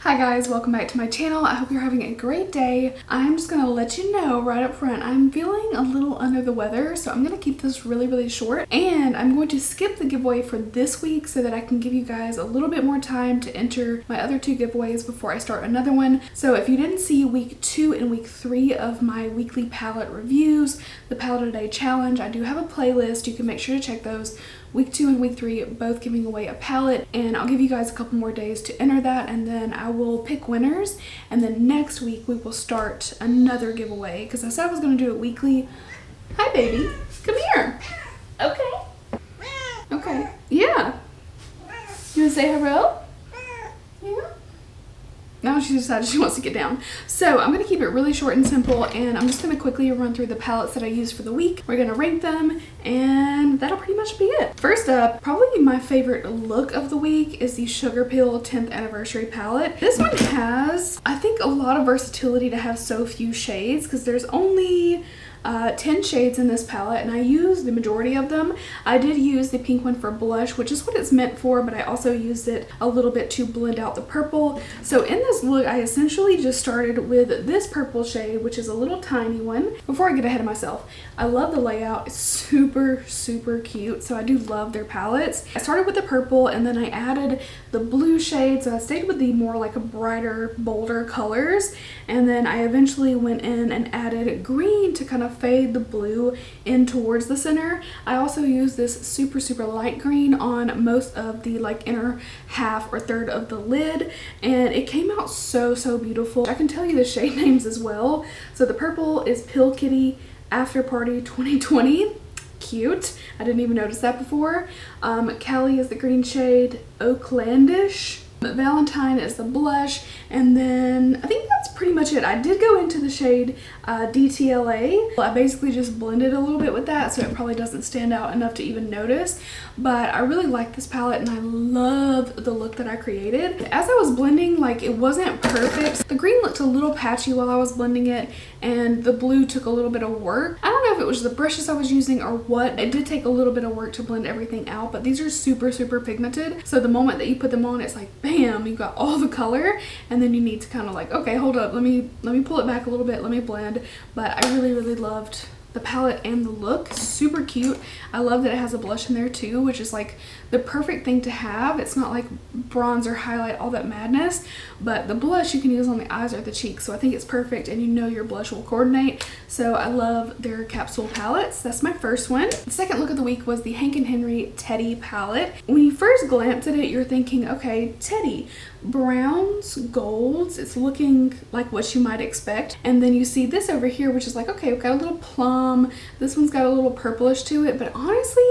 Hi guys, welcome back to my channel. I hope you're having a great day. I'm just gonna let you know right up front, I'm feeling a little under the weather, so I'm gonna keep this really short, and I'm going to skip the giveaway for this week so that I can give you guys a little bit more time to enter my other two giveaways before I start another one. So if you didn't see week 2 and week 3 of my weekly palette reviews, the palette a day challenge, I do have a playlist. You can make sure to check those. Week 2 and week 3 both giving away a palette, and I'll give you guys a couple more days to enter that, and then I will pick winners, and then next week we will start another giveaway because I said I was going to do it weekly. Hi baby, come here. Okay. Okay. Yeah. You want to say hello? Yeah. Now she decided she wants to get down. So I'm going to keep it really short and simple, and I'm just going to quickly run through the palettes that I used for the week. We're going to rank them, and that'll pretty much be it. First up, probably my favorite look of the week is the Sugarpill 10th Anniversary palette. This one has, I think, a lot of versatility to have so few shades because there's only 10 shades in this palette, and I used the majority of them. I did use the pink one for blush, which is what it's meant for, but I also used it a little bit to blend out the purple. So in this look, I essentially just started with this purple shade, which is a little tiny one. Before I get ahead of myself, I love the layout. It's super cute, so I do love their palettes. I started with the purple, and then I added the blue shade, so I stayed with the more like a brighter, bolder colors, and then I eventually went in and added green to kind of fade the blue in towards the center. I also used this super light green on most of the like inner half or third of the lid, and it came out so beautiful. I can tell you the shade names as well. So the purple is Pill Kitty After Party 2020. Cute. I didn't even notice that before. Callie is the green shade Oaklandish. Valentine is the blush, and then I think that's pretty much it. I did go into the shade DTLA. I basically just blended a little bit with that, so it probably doesn't stand out enough to even notice, but I really like this palette and I love the look that I created. As I was blending, like, it wasn't perfect. The green looked a little patchy while I was blending it, and the blue took a little bit of work. I don't know if it was the brushes I was using or what. It did take a little bit of work to blend everything out, but these are super pigmented, so the moment that you put them on, it's like bam, you got all the color, and then you need to kind of like, okay, hold up, let me pull it back a little bit, let me blend. But I really loved the palette and the look. Super cute. I love that it has a blush in there too, which is like the perfect thing to have. It's not like bronzer, highlight, all that madness, but the blush you can use on the eyes or the cheeks, so I think it's perfect, and you know your blush will coordinate. So I love their Capsule palettes. That's my first one. The second look of the week was the Hank & Henry Teddy palette. When you first glance at it, you're thinking, okay, Teddy, browns, golds, it's looking like what you might expect, and then you see this over here, which is like, okay, we've got a little plum, this one's got a little purplish to it, but honestly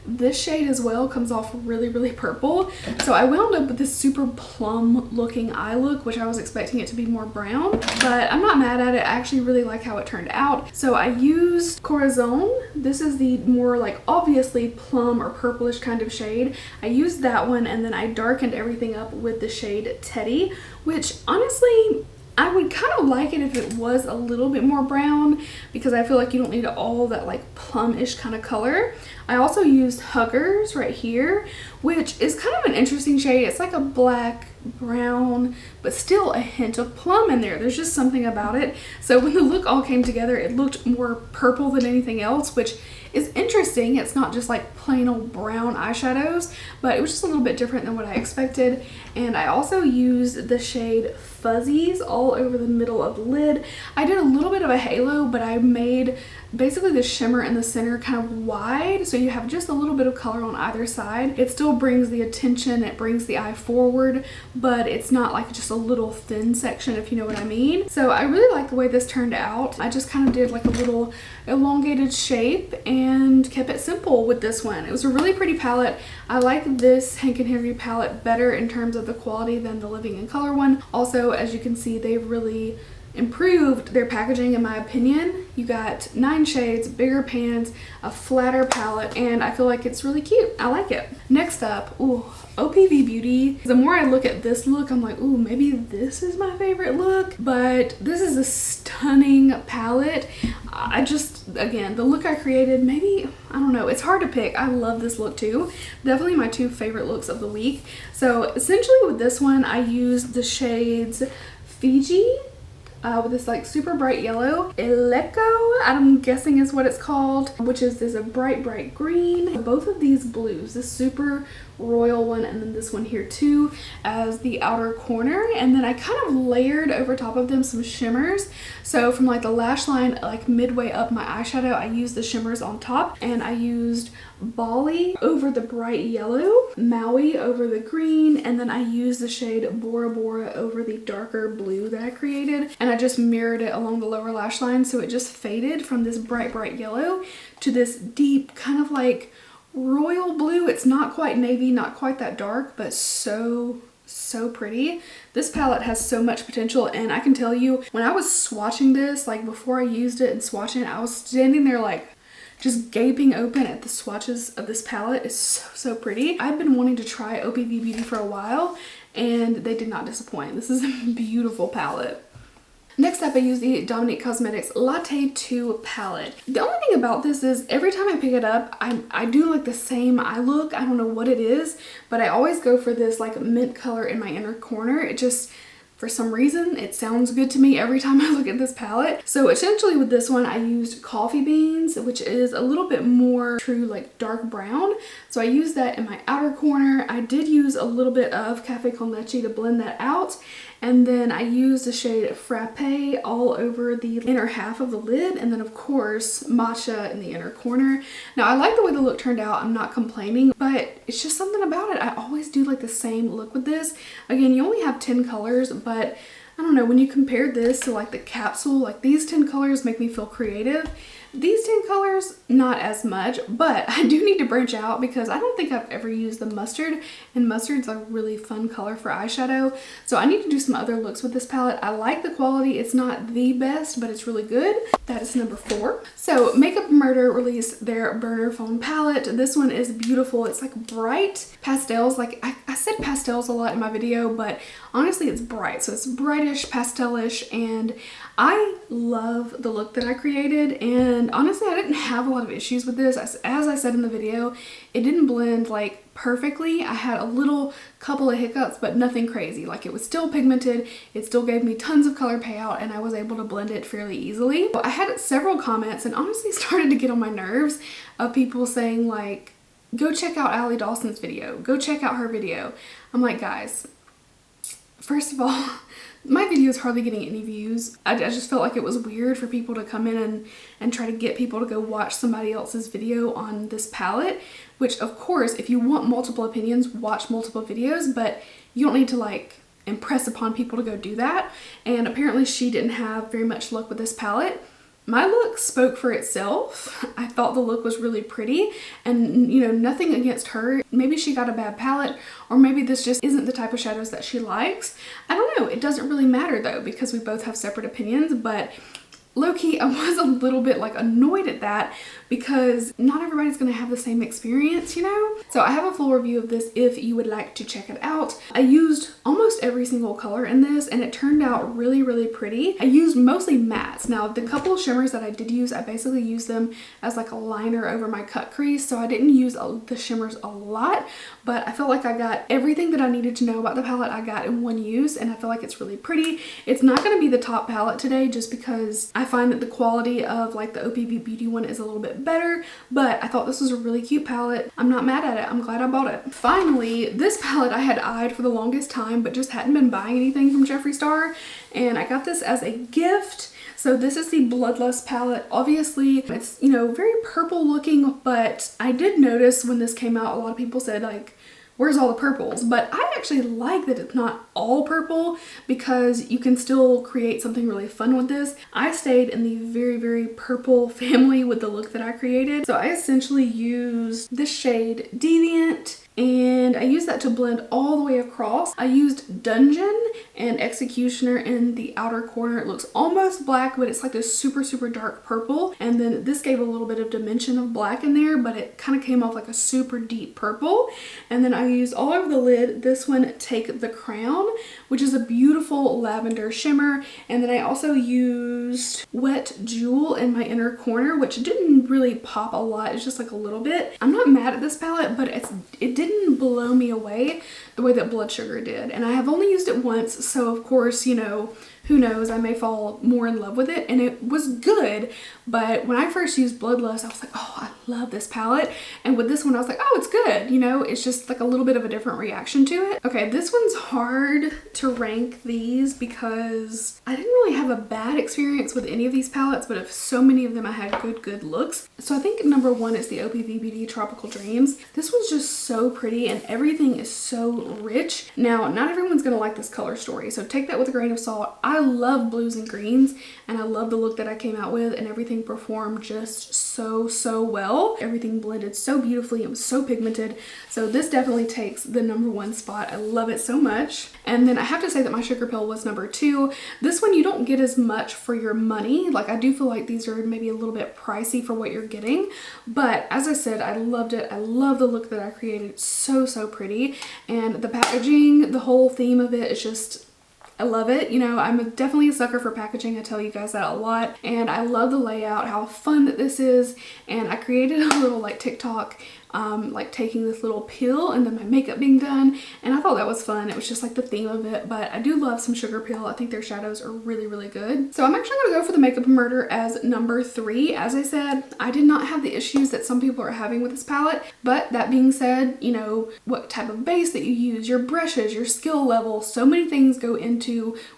this shade as well comes off really purple. So I wound up with this super plum looking eye look, which I was expecting it to be more brown, but I'm not mad at it. I actually really like how it turned out. So I used Corazon. This is the more like obviously plum or purplish kind of shade. I used that one, and then I darkened everything up with the shade Teddy, which honestly I would kind of like it if it was a little bit more brown, because I feel like you don't need all that like plum-ish kind of color. I also used Huggers right here, which is kind of an interesting shade. It's like a black brown, but still a hint of plum in there. There's just something about it. So when the look all came together, it looked more purple than anything else, which is interesting. It's not just like plain old brown eyeshadows, but it was just a little bit different than what I expected. And I also used the shade Fuzzies all over the middle of the lid. I did a little bit of a halo, but I made basically the shimmer in the center kind of wide, so you have just a little bit of color on either side. It still brings the attention, it brings the eye forward, but it's not like just a little thin section, if you know what I mean. So I really like the way this turned out. I just kind of did like a little elongated shape and kept it simple with this one. It was a really pretty palette. I like this Hank & Henry palette better in terms of the quality than the Living in Color one. Also, as you can see, they've really improved their packaging in my opinion. You got 9 shades, bigger pans, a flatter palette, and I feel like it's really cute. I like it. Next up, ooh, OPV Beauty. The more I look at this look, I'm like, ooh, maybe this is my favorite look, but this is a stunning stunning palette. I just, again, the look I created, maybe, I don't know, it's hard to pick. I love this look too. Definitely my 2 favorite looks of the week. So essentially with this one, I used the shades Fiji with this like super bright yellow, Eleco, I'm guessing is what it's called, which is this a bright green. Both of these blues, this super royal one and then this one here too, as the outer corner, and then I kind of layered over top of them some shimmers. So from like the lash line, like midway up my eyeshadow, I used the shimmers on top, and I used Bali over the bright yellow, Maui over the green, and then I used the shade Bora Bora over the darker blue that I created, and I just mirrored it along the lower lash line, so it just faded from this bright yellow to this deep kind of like royal blue. It's not quite navy, not quite that dark, but so pretty. This palette has so much potential, and I can tell you, when I was swatching this, like before I used it and swatching it, I was standing there like just gaping open at the swatches of this palette. It's so pretty. I've been wanting to try OPV Beauty for a while, and they did not disappoint. This is a beautiful palette. Next up, I use the Dominique Cosmetics Latte 2 palette. The only thing about this is every time I pick it up, I do like the same eye look. I don't know what it is, but I always go for this like mint color in my inner corner. It just, for some reason, it sounds good to me every time I look at this palette. So essentially with this one, I used coffee beans, which is a little bit more true like dark brown. So I used that in my outer corner. I did use a little bit of Cafe con Leche to blend that out. And then I used the shade Frappe all over the inner half of the lid, and then of course Matcha in the inner corner. Now I like the way the look turned out, I'm not complaining, but it's just something about it. I always do like the same look with this. Again, you only have 10 colors, but I don't know, when you compare this to like the capsule, like these 10 colors make me feel creative. These 10 colors, not as much, but I do need to branch out because I don't think I've ever used the mustard, and mustard's a really fun color for eyeshadow. So I need to do some other looks with this palette. I like the quality. It's not the best, but it's really good. That is number 4. So Makeup Murder released their Burner Foam palette. This one is beautiful. It's like bright pastels. Like I said pastels a lot in my video, but honestly it's bright. So it's brightish, pastelish, and I love the look that I created, and honestly I didn't have a lot of issues with this. As I said in the video, it didn't blend like perfectly. I had a little couple of hiccups, but nothing crazy. Like it was still pigmented, it still gave me tons of color payout, and I was able to blend it fairly easily. But I had several comments and honestly started to get on my nerves of people saying like, go check out Allie Dawson's video, go check out her video. I'm like, guys, first of all, my video is hardly getting any views. I just felt like it was weird for people to come in and try to get people to go watch somebody else's video on this palette, which of course, if you want multiple opinions, watch multiple videos, but you don't need to like impress upon people to go do that. And apparently she didn't have very much luck with this palette. My look spoke for itself. I thought the look was really pretty, and you know, nothing against her. Maybe she got a bad palette, or maybe this just isn't the type of shadows that she likes. I don't know. It doesn't really matter though, because we both have separate opinions, but low-key I was a little bit like annoyed at that because not everybody's gonna have the same experience, you know? So I have a full review of this if you would like to check it out. I used almost every single color in this, and it turned out really pretty. I used mostly mattes. Now the couple of shimmers that I did use, I basically used them as like a liner over my cut crease, so I didn't use the shimmers a lot, but I felt like I got everything that I needed to know about the palette I got in one use, and I feel like it's really pretty. It's not gonna be the top palette today just because I find that the quality of like the OPV Beauty one is a little bit better, but I thought this was a really cute palette. I'm not mad at it. I'm glad I bought it. Finally, this palette I had eyed for the longest time but just hadn't been buying anything from Jeffree Star, and I got this as a gift. So this is the Bloodlust palette. Obviously, it's, you know, very purple looking, but I did notice when this came out, a lot of people said like, where's all the purples? But I actually like that it's not all purple because you can still create something really fun with this. I stayed in the very purple family with the look that I created. So I essentially used this shade Deviant and I used that to blend all the way across. I used Dungeon and Executioner in the outer corner. It looks almost black, but it's like this super, super dark purple. And then this gave a little bit of dimension of black in there, but it kind of came off like a super deep purple. And then I used all over the lid this one, Take the Crown, which is a beautiful lavender shimmer. And then I also used Wet Jewel in my inner corner, which didn't really pop a lot. It's just like a little bit. I'm not mad at this palette, but it didn't blow me away the way that Blood Sugar did. And I have only used it once, so of course, you know, who knows, I may fall more in love with it. And it was good, but when I first used Bloodlust, I was like, oh, I love this palette. And with this one, I was like, oh, it's good. You know, it's just like a little bit of a different reaction to it. Okay, this one's hard to rank these because I didn't really have a bad experience with any of these palettes, but of so many of them I had good looks. So I think number one is the OPV Beauty Tropical Dreams. This one's just so pretty and everything is so rich. Now, not everyone's gonna like this color story, so take that with a grain of salt. I love blues and greens and I love the look that I came out with, and everything performed just so well. Everything blended so beautifully. It was so pigmented. So this definitely takes the number one spot. I love it so much. And then I have to say that my Sugarpill was number two. This one you don't get as much for your money. Like, I do feel like these are maybe a little bit pricey for what you're getting, but as I said, I loved it. I love the look that I created. It's so pretty, and the packaging, the whole theme of it is just, I love it. You know, I'm definitely a sucker for packaging. I tell you guys that a lot. And I love the layout, how fun that this is. And I created a little like TikTok, like taking this little pill and then my makeup being done. And I thought that was fun. It was just like the theme of it. But I do love some Sugarpill. I think their shadows are really good. So I'm actually going to go for the Makeup Murder as number three. As I said, I did not have the issues that some people are having with this palette. But that being said, you know, what type of base that you use, your brushes, your skill level, so many things go into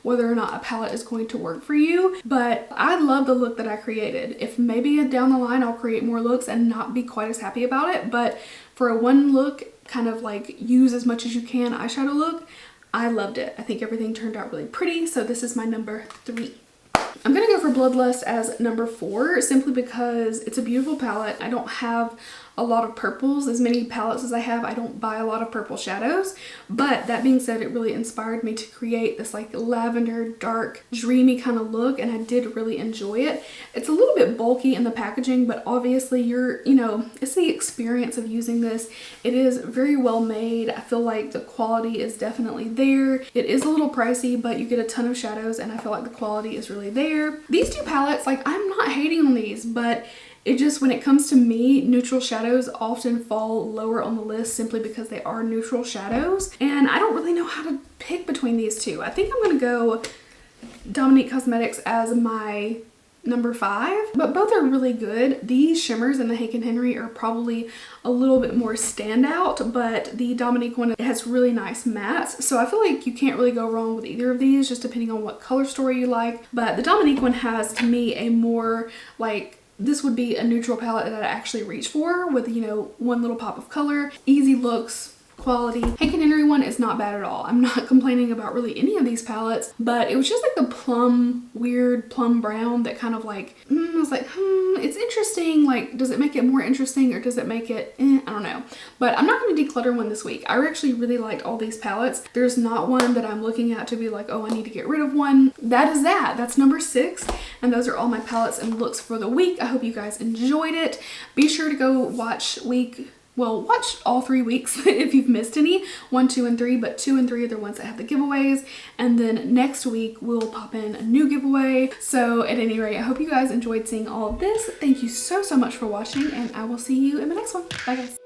whether or not a palette is going to work for you. But I love the look that I created. If maybe down the line I'll create more looks and not be quite as happy about it, but for a one look, kind of like use as much as you can eyeshadow look, I loved it. I think everything turned out really pretty, so this is my number three. I'm gonna go for Bloodlust as number four, simply because it's a beautiful palette. I don't have a lot of purples. As many palettes as I have, I don't buy a lot of purple shadows. But that being said, it really inspired me to create this like lavender, dark, dreamy kind of look, and I did really enjoy it. It's a little bit bulky in the packaging, but obviously you know, it's the experience of using this. It is very well made. I feel like the quality is definitely there. It is a little pricey, but you get a ton of shadows, and I feel like the quality is really there. These two palettes, like, I'm not hating on these, but it just, when it comes to me, neutral shadows often fall lower on the list simply because they are neutral shadows. And I don't really know how to pick between these two. I think I'm going to go Dominique Cosmetics as my number five, but both are really good. These shimmers in the Hank & Henry are probably a little bit more standout, but the Dominique one has really nice mattes. So I feel like you can't really go wrong with either of these, just depending on what color story you like. But the Dominique one has, to me, a more like, this would be a neutral palette that I actually reach for with, you know, one little pop of color, easy looks, quality. Hank & Henry one is not bad at all. I'm not complaining about really any of these palettes, but it was just like the plum, weird plum brown that kind of like, I was like, it's interesting. Like, does it make it more interesting or does it make it, I don't know. But I'm not going to declutter one this week. I actually really liked all these palettes. There's not one that I'm looking at to be like, oh, I need to get rid of one. That is that. That's number six. And those are all my palettes and looks for the week. I hope you guys enjoyed it. Be sure to go watch watch all 3 weeks if you've missed any, 1, 2, and 3, but 2 and 3 are the ones that have the giveaways. And then next week we'll pop in a new giveaway. So at any rate, I hope you guys enjoyed seeing all of this. Thank you so much for watching, and I will see you in the next one. Bye guys.